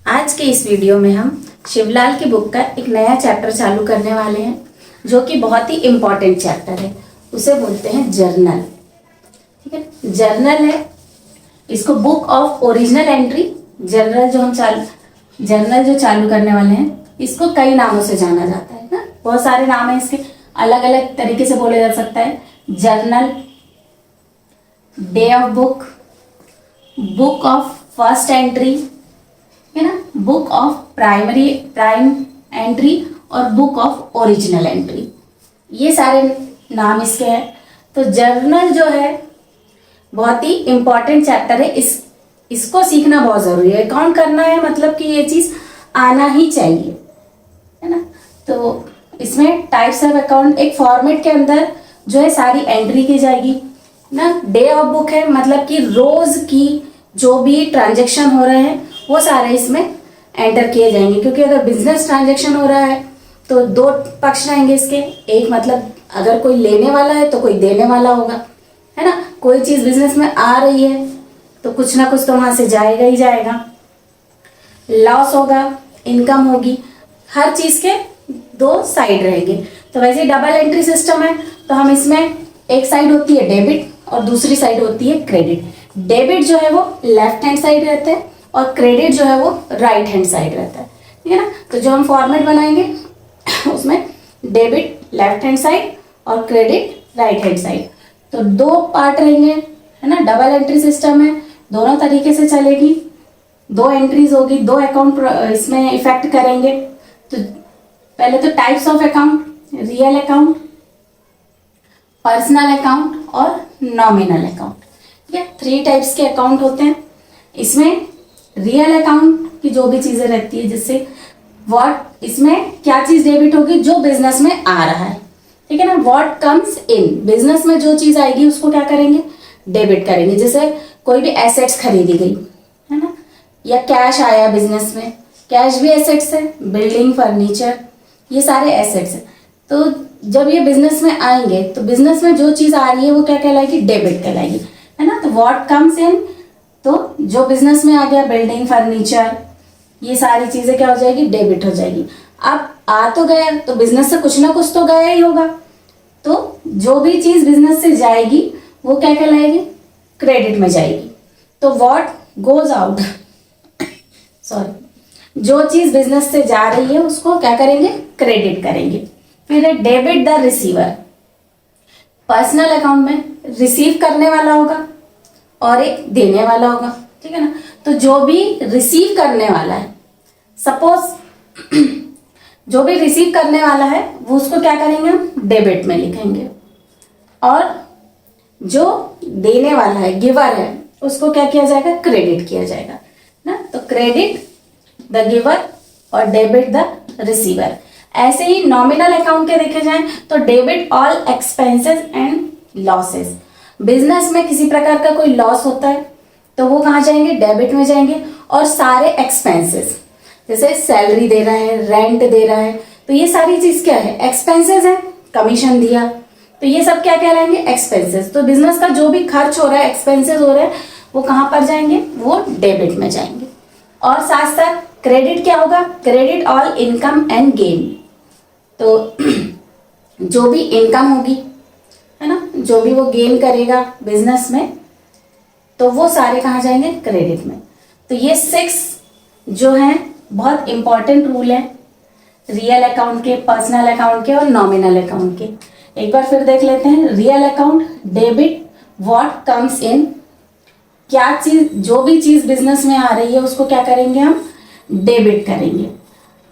आज के इस वीडियो में हम शिवलाल की बुक का एक नया चैप्टर चालू करने वाले हैं जो कि बहुत ही इम्पोर्टेंट चैप्टर है। उसे बोलते हैं जर्नल। ठीक है, जर्नल है, इसको book of original entry journal जो चालू करने वाले हैं इसको कई नामों से जाना जाता है ना। बहुत सारे नाम है इसके, अलग अलग तरीके से बोला जा सकता है। Journal, day of book, book of first entry है ना, बुक ऑफ प्राइम एंट्री और बुक ऑफ ओरिजिनल एंट्री, ये सारे नाम इसके हैं। तो जर्नल जो है बहुत ही इंपॉर्टेंट चैप्टर है। इसको सीखना बहुत जरूरी है। अकाउंट करना है मतलब कि ये चीज आना ही चाहिए, है ना। तो इसमें टाइप्स ऑफ अकाउंट, एक फॉर्मेट के अंदर जो है सारी एंट्री की जाएगी ना। डे ऑफ बुक है मतलब कि रोज की जो भी ट्रांजेक्शन हो रहे हैं वो सारे इसमें एंटर किए जाएंगे, क्योंकि अगर बिजनेस ट्रांजेक्शन हो रहा है तो दो पक्ष रहेंगे इसके। एक मतलब अगर कोई लेने वाला है तो कोई देने वाला होगा, है ना। कोई चीज बिजनेस में आ रही है तो कुछ ना कुछ तो वहां से जाएगा ही जाएगा। लॉस होगा, इनकम होगी, हर चीज के दो साइड रहेंगे। तो वैसे डबल एंट्री सिस्टम है, तो हम इसमें एक साइड होती है डेबिट और दूसरी साइड होती है क्रेडिट। डेबिट जो है वो लेफ्ट हैंड साइड रहता है और क्रेडिट जो है वो राइट हैंड साइड रहता है, ठीक है ना। तो जो हम फॉर्मेट बनाएंगे उसमें डेबिट लेफ्ट हैंड साइड और क्रेडिट राइट हैंड साइड, तो दो पार्ट रहेंगे, है ना। डबल एंट्री सिस्टम है, दोनों तरीके से चलेगी, दो एंट्रीज होगी, दो अकाउंट इसमें इफेक्ट करेंगे। तो पहले तो types of account, real account, personal account और नॉमिनल अकाउंट, ठीक है। 3 टाइप्स के अकाउंट होते हैं। इसमें रियल अकाउंट की जो भी चीजें रहती है, जिससे इसमें क्या चीज डेबिट होगी, जो बिजनेस में आ रहा है, ठीक है ना। व्हाट कम्स इन, बिजनेस में जो चीज आएगी उसको क्या करेंगे, डेबिट करेंगे। जैसे कोई भी एसेट्स खरीदी गई, है ना, या कैश आया बिजनेस में, कैश भी एसेट्स है, बिल्डिंग, फर्नीचर, ये सारे एसेट्स है। तो जब ये बिजनेस में आएंगे तो बिजनेस में जो चीज आ रही है वो क्या कहलाएगी, डेबिट कहलाएगी, है ना। तो व्हाट कम्स इन, तो जो बिजनेस में आ गया, बिल्डिंग, फर्नीचर, ये सारी चीजें क्या हो जाएगी, डेबिट हो जाएगी। अब आ तो गया तो बिजनेस से कुछ ना कुछ तो गया ही होगा, तो जो भी चीज बिजनेस से जाएगी वो क्या कहलाएगी, क्रेडिट में जाएगी। तो व्हाट गोज आउट सॉरी, जो चीज बिजनेस से जा रही है उसको क्या करेंगे, क्रेडिट करेंगे। फिर है debit the receiver. Personal account में रिसीव करने वाला होगा और एक देने वाला होगा, ठीक है ना। तो जो भी रिसीव करने वाला है, सपोज जो भी रिसीव करने वाला है वो उसको क्या करेंगे, हम डेबिट में लिखेंगे, और जो देने वाला है, गिवर है, उसको क्या किया जाएगा, क्रेडिट किया जाएगा ना। तो क्रेडिट द गिवर और डेबिट द रिसीवर। ऐसे ही नॉमिनल अकाउंट के देखे जाएं तो debit all expenses and losses. Business में किसी प्रकार का कोई लॉस होता है तो वो कहाँ जाएंगे, डेबिट में जाएंगे। और सारे एक्सपेंसेस, जैसे सैलरी दे रहा है, रेंट दे रहा है, तो ये सारी चीज क्या है, एक्सपेंसेस है। कमीशन दिया तो ये सब क्या कहलाएंगे, एक्सपेंसेस। तो बिजनेस का जो भी खर्च हो रहा है, एक्सपेंसेस हो रहे हैं, वो कहाँ पर जाएंगे, वो डेबिट में जाएंगे। और साथ साथ क्रेडिट क्या होगा, credit all income and gain. तो जो भी इनकम होगी, है ना, जो भी वो गेन करेगा बिजनेस में, तो वो सारे कहाँ जाएंगे, क्रेडिट में। तो ये 6 जो हैं बहुत इंपॉर्टेंट रूल है रियल अकाउंट के, पर्सनल अकाउंट के और नॉमिनल अकाउंट के। एक बार फिर देख लेते हैं। Real account, debit what comes in, क्या चीज, जो भी चीज बिजनेस में आ रही है उसको क्या करेंगे, हम डेबिट करेंगे।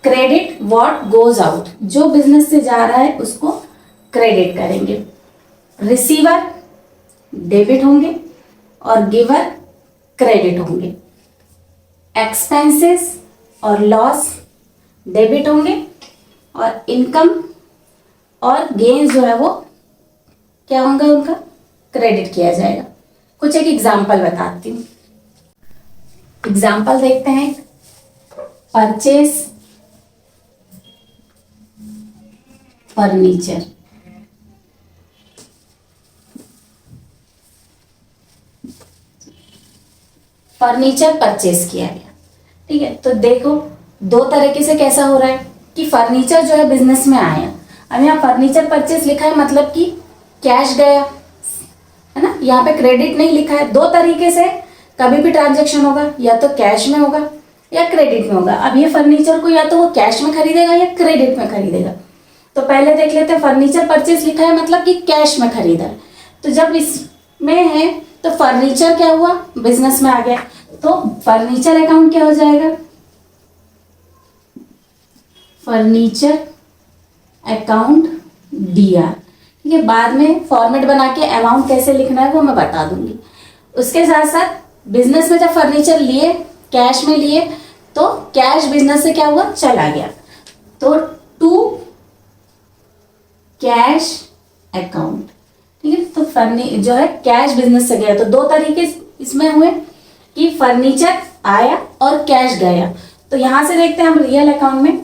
क्रेडिट व्हाट गोज आउट, जो बिजनेस से जा रहा है उसको क्रेडिट करेंगे। रिसीवर डेबिट होंगे और गिवर क्रेडिट होंगे। एक्सपेंसेस और लॉस डेबिट होंगे और इनकम और गेन जो है वो क्या होंगे, उनका क्रेडिट किया जाएगा। कुछ एक एग्जाम्पल बताती हूँ। एग्जाम्पल देखते हैं। परचेस फर्नीचर, फर्नीचर परचेस किया गया, ठीक है, तो देखो दो तरीके से कैसा हो रहा है कि फर्नीचर जो है बिजनेस में आया। अब यहाँ फर्नीचर परचेस लिखा है मतलब कि कैश गया, है ना, यहाँ पे क्रेडिट नहीं लिखा है। दो तरीके से कभी भी ट्रांजेक्शन होगा, या तो कैश में होगा या क्रेडिट में होगा। अब ये फर्नीचर को या तो वो कैश में खरीदेगा या क्रेडिट में खरीदेगा। तो पहले देख लेते हैं, फर्नीचर परचेस लिखा है मतलब कि कैश में खरीदा है। तो जब इसमें है तो फर्नीचर क्या हुआ, बिजनेस में आ गया, तो फर्नीचर अकाउंट क्या हो जाएगा, फर्नीचर अकाउंट DR। ठीक है, बाद में फॉर्मेट बना के अमाउंट कैसे लिखना है वो मैं बता दूंगी। उसके साथ साथ बिजनेस में जब फर्नीचर लिए, कैश में लिए, तो कैश बिजनेस से क्या हुआ, चला गया, तो टू कैश अकाउंट। ठीक है, तो जो है कैश बिजनेस से गया। तो दो तरीके इसमें हुए कि फर्नीचर आया और कैश गया। तो यहां से देखते हैं हम रियल अकाउंट में,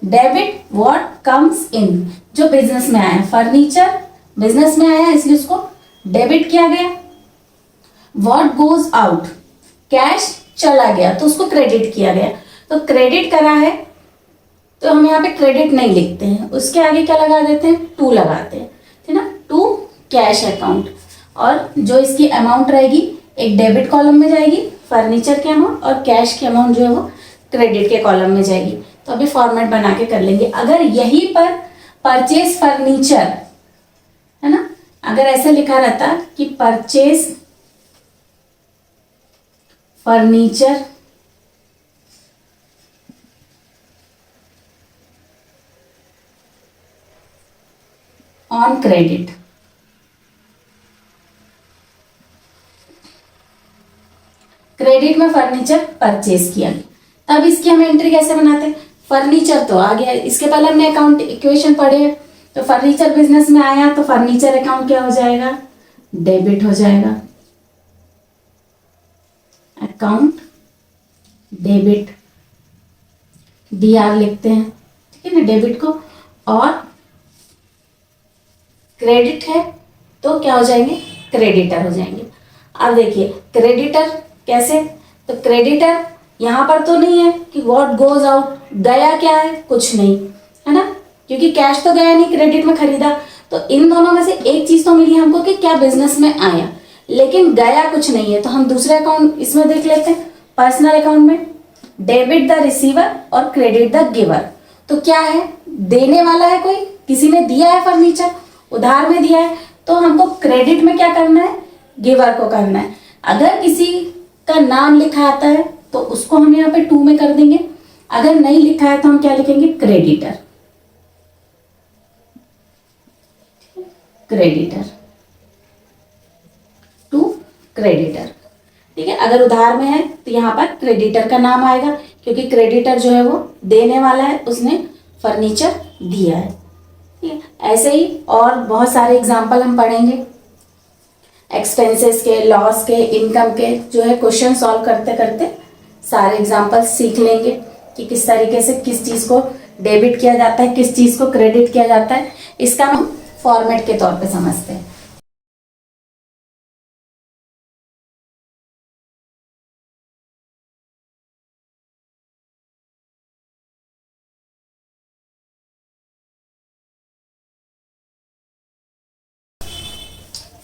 डेबिट व्हाट कम्स इन, जो बिजनेस में आया, फर्नीचर बिजनेस में आया इसलिए उसको डेबिट किया गया। व्हाट गोज आउट, कैश चला गया तो उसको क्रेडिट किया गया। तो क्रेडिट करा है तो हम यहाँ पे क्रेडिट नहीं लिखते हैं, उसके आगे क्या लगा देते हैं, टू लगाते हैं, है ना, टू कैश अकाउंट। और जो इसकी अमाउंट रहेगी एक डेबिट कॉलम में जाएगी फर्नीचर के अमाउंट, और कैश की अमाउंट जो है वो क्रेडिट के कॉलम में जाएगी। तो अभी फॉर्मेट बना के कर लेंगे। अगर यहीं पर परचेज फर्नीचर, है ना, अगर ऐसे लिखा रहता कि purchase furniture on credit, credit में फर्नीचर परचेज किया गया, तब इसकी हम एंट्री कैसे बनाते हैं, फर्नीचर तो आ गया, इसके पहले हमने अकाउंट इक्वेशन पढ़े हैं। तो फर्नीचर बिजनेस में आया तो फर्नीचर अकाउंट क्या हो जाएगा, डेबिट हो जाएगा, अकाउंट डेबिट, DR लिखते हैं, ठीक है ना, डेबिट को। और क्रेडिट है तो क्या हो जाएंगे, क्रेडिटर हो जाएंगे। अब देखिए क्रेडिटर कैसे, तो क्रेडिटर यहां पर तो नहीं है कि व्हाट गोज आउट, गया क्या है, कुछ नहीं, है ना, क्योंकि कैश तो गया नहीं, क्रेडिट में खरीदा। तो इन दोनों में से एक चीज तो मिली हमको कि क्या बिजनेस में आया, लेकिन गया कुछ नहीं है। तो हम दूसरे अकाउंट इसमें देख लेते हैं, पर्सनल अकाउंट में डेबिट द रिसीवर और क्रेडिट द गिवर। तो क्या है, देने वाला है कोई, किसी ने दिया है फर्नीचर, उधार में दिया है, तो हमको क्रेडिट में क्या करना है, गिवर को करना है। अगर किसी का नाम लिखा आता है तो उसको हम यहाँ पे टू में कर देंगे, अगर नहीं लिखा है तो हम क्या लिखेंगे, क्रेडिटर, क्रेडिटर, टू क्रेडिटर। ठीक है, अगर उधार में है तो यहाँ पर क्रेडिटर का नाम आएगा, क्योंकि क्रेडिटर जो है वो देने वाला है, उसने फर्नीचर दिया है। ठीक है, ऐसे ही और बहुत सारे एग्जाम्पल हम पढ़ेंगे, एक्सपेंसेस के, लॉस के, इनकम के, जो है क्वेश्चन सॉल्व करते करते सारे एग्जाम्पल सीख लेंगे कि किस तरीके से किस चीज़ को डेबिट किया जाता है, किस चीज़ को क्रेडिट किया जाता है। इसका हम फॉर्मेट के तौर पे समझते हैं।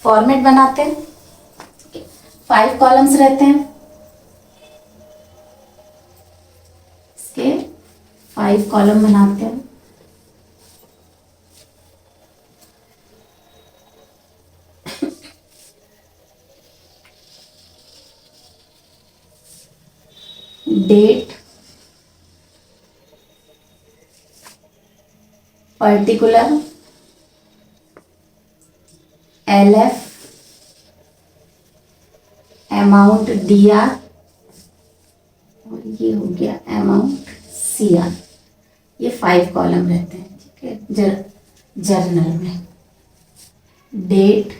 फॉर्मेट बनाते हैं, 5 कॉलम्स रहते हैं, इसके 5 कॉलम बनाते हैं। Date, particular, LF, amount DR, और ये हो गया अमाउंट CR। ये 5 कॉलम रहते हैं। ठीक है, जर्नल में डेट,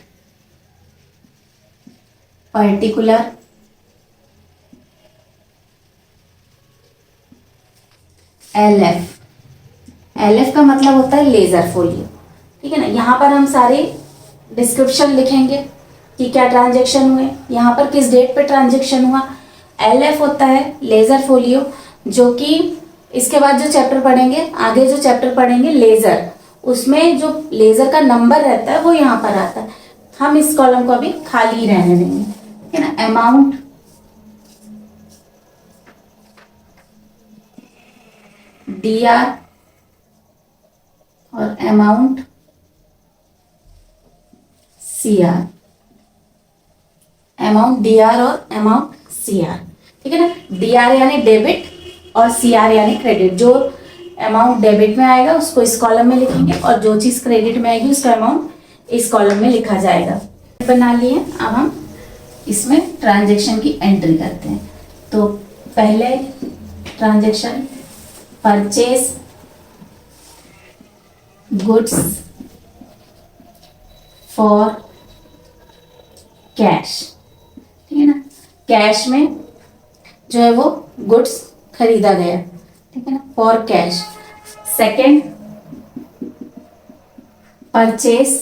पर्टिकुलर, LF का मतलब होता है लेजर फोलियो। ठीक है ना, यहाँ पर हम सारे डिस्क्रिप्शन लिखेंगे कि क्या ट्रांजेक्शन हुए, यहाँ पर किस डेट पे ट्रांजेक्शन हुआ। LF होता है लेजर फोलियो, जो कि इसके बाद जो चैप्टर पढ़ेंगे, आगे जो चैप्टर पढ़ेंगे लेजर, उसमें जो लेजर का नंबर रहता है वो यहाँ पर आता है। हम इस कॉलम को अभी खाली रहने देंगे, ठीक है ना। अमाउंट DR और अमाउंट CR, अमाउंट DR और अमाउंट CR, ठीक है ना। DR यानी डेबिट और CR यानी क्रेडिट। जो अमाउंट डेबिट में आएगा उसको इस कॉलम में लिखेंगे और जो चीज क्रेडिट में आएगी उसका अमाउंट इस कॉलम में लिखा जाएगा। बना लिए। अब हम इसमें ट्रांजैक्शन की एंट्री करते हैं। तो पहले transaction purchase goods for cash, ठीक है ना। कैश में जो है वो गुड्स खरीदा गया, ठीक है ना, for cash. Second purchase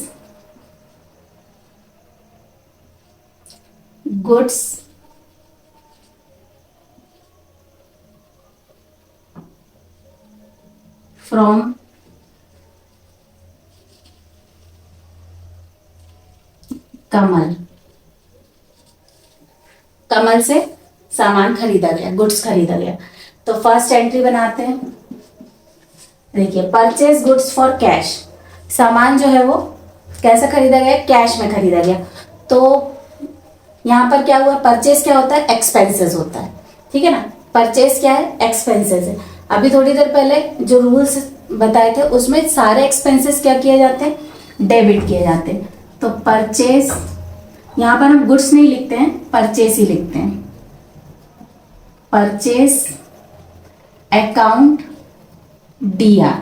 goods from Kamal, Kamal से सामान खरीदा गया, गुड्स खरीदा गया। तो फर्स्ट एंट्री बनाते हैं। देखिए परचेज गुड्स फॉर कैश, सामान जो है वो कैसे खरीदा गया, कैश में खरीदा गया। तो यहाँ पर क्या हुआ, परचेज क्या होता है, एक्सपेंसेस होता है, ठीक है ना। परचेज क्या है, एक्सपेंसेस है। अभी थोड़ी देर पहले जो रूल्स बताए थे उसमें सारे एक्सपेंसेस क्या किए जाते हैं, डेबिट किए जाते हैं। तो परचेज, यहाँ पर हम गुड्स नहीं लिखते हैं, परचेज ही लिखते हैं। परचेज अकाउंट DR,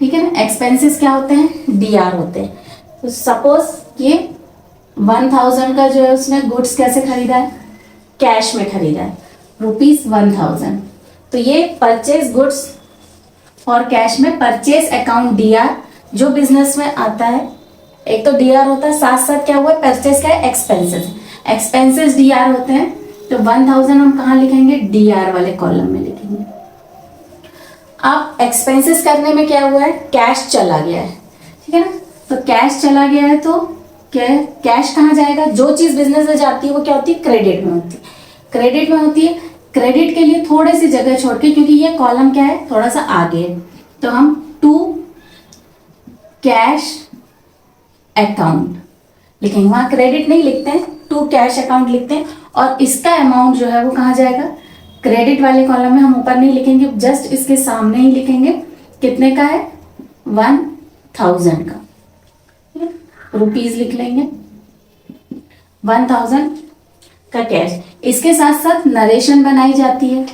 ठीक है ना। एक्सपेंसेस क्या होते हैं, DR होते हैं। तो सपोज ये 1000 का जो है उसने गुड्स कैसे खरीदा है, कैश में खरीदा है, ₹1000। तो ये परचेज गुड्स और कैश में परचेज अकाउंट DR जो बिजनेस में आता है, एक तो DR होता है, साथ साथ क्या हुआ, परचेज क्या है, एक्सपेंसेस, एक्सपेंसेस DR होते हैं। तो 1000 हम कहाँ लिखेंगे, DR वाले कॉलम में लिखेंगे। अब एक्सपेंसेस करने में क्या हुआ है, कैश चला गया है, ठीक है ना। तो कैश चला गया है तो क्या है, कैश कहाँ जाएगा, जो चीज बिजनेस में जाती है वो क्या होती है, क्रेडिट में होती है, क्रेडिट में होती है। क्रेडिट के लिए थोड़ी सी जगह छोड़ के, क्योंकि ये कॉलम क्या है, थोड़ा सा आगे है, तो हम टू कैश अकाउंट लिखेंगे। वहां क्रेडिट नहीं लिखते हैं, टू कैश अकाउंट लिखते हैं। और इसका अमाउंट जो है वो कहाँ जाएगा, क्रेडिट वाले कॉलम में। हम ऊपर नहीं लिखेंगे, जस्ट इसके सामने ही लिखेंगे। कितने का है, 1000 का, रुपीज लिख लेंगे, 1000 का कैश। इसके साथ साथ नरेशन बनाई जाती है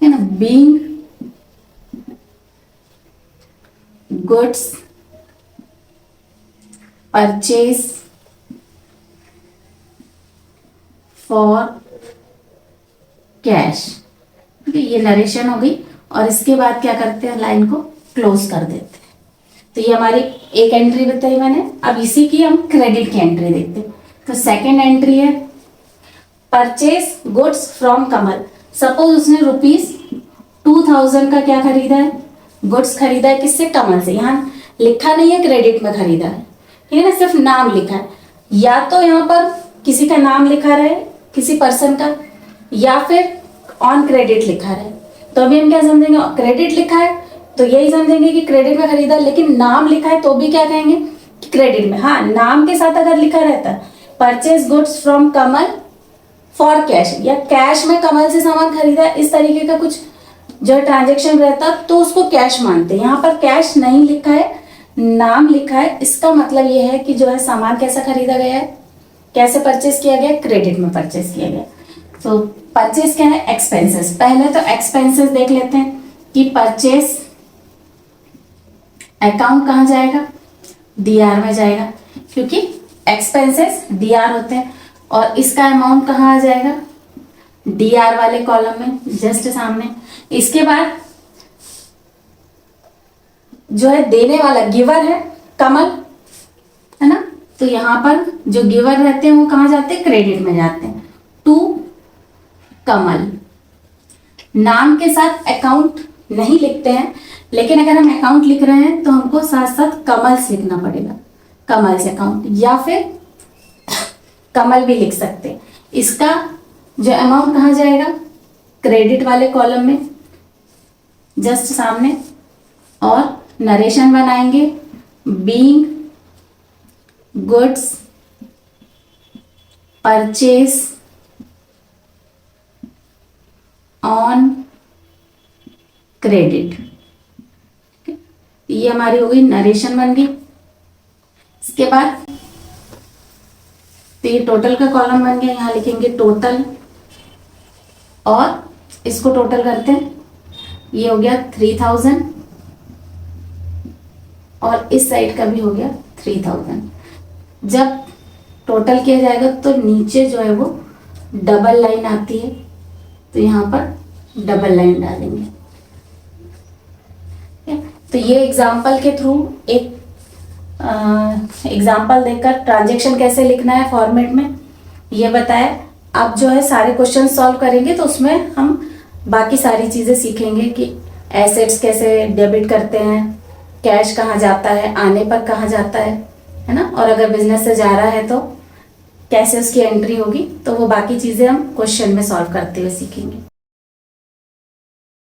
ना, being goods purchase for cash, ठीक है। ये नरेशन हो गई और इसके बाद क्या करते हैं, लाइन को क्लोज कर देते हैं। तो ये हमारी एक एंट्री बताई मैंने। अब इसी की हम क्रेडिट की एंट्री देखते हैं। तो सेकेंड एंट्री है purchase goods from Kamal. Suppose उसने ₹2000 का क्या खरीदा है, गुड्स खरीदा है, किससे, कमल से। यहाँ लिखा नहीं है क्रेडिट में खरीदा है, ठीक है ना, सिर्फ नाम लिखा है। या तो यहाँ पर किसी का नाम लिखा रहे, किसी पर्सन का, या फिर ऑन क्रेडिट लिखा रहे। तो अभी हम क्या समझेंगे, क्रेडिट लिखा है तो यही समझेंगे कि क्रेडिट में खरीदा, लेकिन नाम लिखा है तो भी क्या कहेंगे कि क्रेडिट में। हाँ, नाम के साथ अगर लिखा रहता है purchase goods from Kamal for cash, या कैश में कमल से सामान खरीदा, इस तरीके का कुछ जो ट्रांजेक्शन रहता तो उसको कैश मानते हैं। यहाँ पर कैश नहीं लिखा है, नाम लिखा है। इसका मतलब ये है कि जो है सामान कैसा खरीदा गया है, कैसे परचेज किया गया, क्रेडिट में परचेज किया गया। तो परचेज क्या है, एक्सपेंसेस। पहले तो एक्सपेंसेस देख लेते हैं कि परचेज अकाउंट कहाँ जाएगा, DR में जाएगा, क्योंकि एक्सपेंसेस DR होते हैं। और इसका अमाउंट कहाँ आ जाएगा, DR वाले कॉलम में, जस्ट सामने। इसके बाद जो है देने वाला गिवर है कमल, है ना। तो यहाँ पर जो गिवर रहते हैं वो कहाँ जाते हैं, क्रेडिट में जाते हैं। टू कमल। नाम के साथ अकाउंट नहीं लिखते हैं, लेकिन अगर हम अकाउंट लिख रहे हैं तो हमको साथ साथ कमल्स लिखना पड़ेगा, कमल्स अकाउंट, या फिर कमल भी लिख सकते हैं। इसका जो अमाउंट कहाँ जाएगा, क्रेडिट वाले कॉलम में जस्ट सामने, और नरेशन बनाएंगे, being goods purchase on credit. ये हमारी हो गई नरेशन बन गई। इसके बाद तो ये टोटल का कॉलम बन गया, यहां लिखेंगे टोटल, और इसको टोटल करते हैं, ये हो गया 3000, और इस साइड का भी हो गया 3000। जब टोटल किया जाएगा तो नीचे जो है वो डबल लाइन आती है, तो यहाँ पर डबल लाइन डालेंगे। तो ये एग्जाम्पल के थ्रू एक एग्जाम्पल देकर ट्रांजैक्शन कैसे लिखना है फॉर्मेट में ये बताया। अब जो है सारे क्वेश्चन सॉल्व करेंगे तो उसमें हम बाकी सारी चीज़ें सीखेंगे कि एसेट्स कैसे डेबिट करते हैं, कैश कहाँ जाता है, आने पर कहाँ जाता है ना, और अगर बिजनेस से जा रहा है तो कैसे उसकी एंट्री होगी। तो वो बाकी चीज़ें हम क्वेश्चन में सॉल्व करते हुए सीखेंगे।